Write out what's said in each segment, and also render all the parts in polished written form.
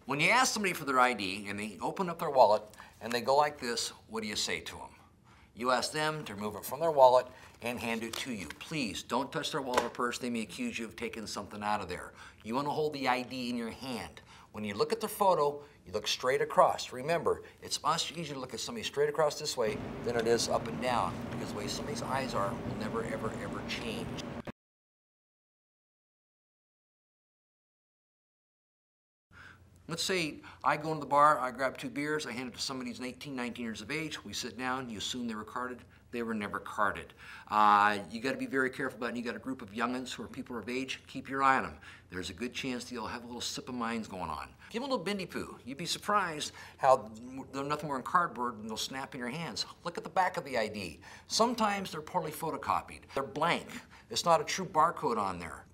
When you ask somebody for their ID and they open up their wallet and they go like this, what do you say to them? You ask them to remove it from their wallet and hand it to you. Please don't touch their wallet or purse. They may accuse you of taking something out of there. You want to hold the ID in your hand. When you look at the photo, you look straight across. Remember, it's much easier to look at somebody straight across this way than it is up and down, because the way somebody's eyes are will never, ever, ever change. Let's say I go into the bar, I grab 2 beers, I hand it to somebody who's 18, 19 years of age, we sit down, you assume they were carded. They were never carded. You gotta be very careful about it. You got a group of youngins who are people of age, keep your eye on them. There's a good chance they'll have a little sip of minds going on. Give them a little bendy poo. You'd be surprised how they're nothing more than cardboard and they'll snap in your hands. Look at the back of the ID. Sometimes they're poorly photocopied. They're blank. It's not a true barcode on there.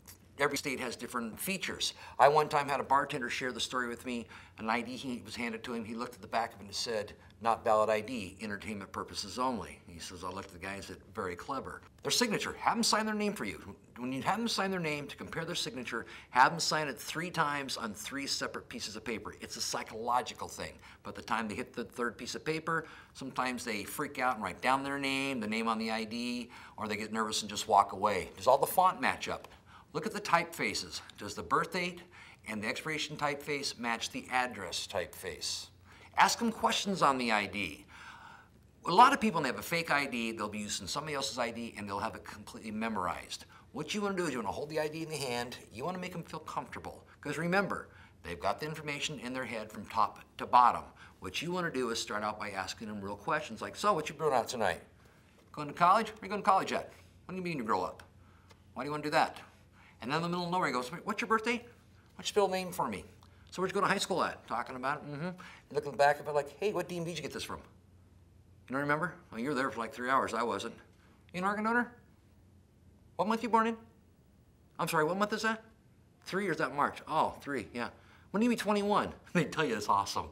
Every state has different features. I one time had a bartender share the story with me. An ID was handed to him. He looked at the back of it and said, "Not valid ID, entertainment purposes only." He says, I looked at the guy and said, "Very clever." Their signature, have them sign their name for you. When you have them sign their name to compare their signature, have them sign it 3 times on 3 separate pieces of paper. It's a psychological thing. But the time they hit the 3rd piece of paper, sometimes they freak out and write down their name, the name on the ID, or they get nervous and just walk away. Does all the font match up? Look at the typefaces. Does the birth date and the expiration typeface match the address typeface? Ask them questions on the ID. A lot of people, when they have a fake ID, they'll be using somebody else's ID and they'll have it completely memorized. What you want to do is you want to hold the ID in the hand. You want to make them feel comfortable. Because remember, they've got the information in their head from top to bottom. What you want to do is start out by asking them real questions like, so what you doing out tonight? Going to college? Where are you going to college at? When do you mean you grow up? Why do you want to do that? And then in the middle of nowhere, he goes, "What's your birthday? Why don't you spell a name for me? So where'd you go to high school at?" Talking about it, You look in the back of it like, "Hey, what DMV did you get this from?" You don't remember? Well, you were there for like 3 hours. I wasn't. You an organ donor? What month you born in? I'm sorry, what month is that? 3 or is that March? Oh, 3, yeah. When do you be 21? They tell you it's awesome.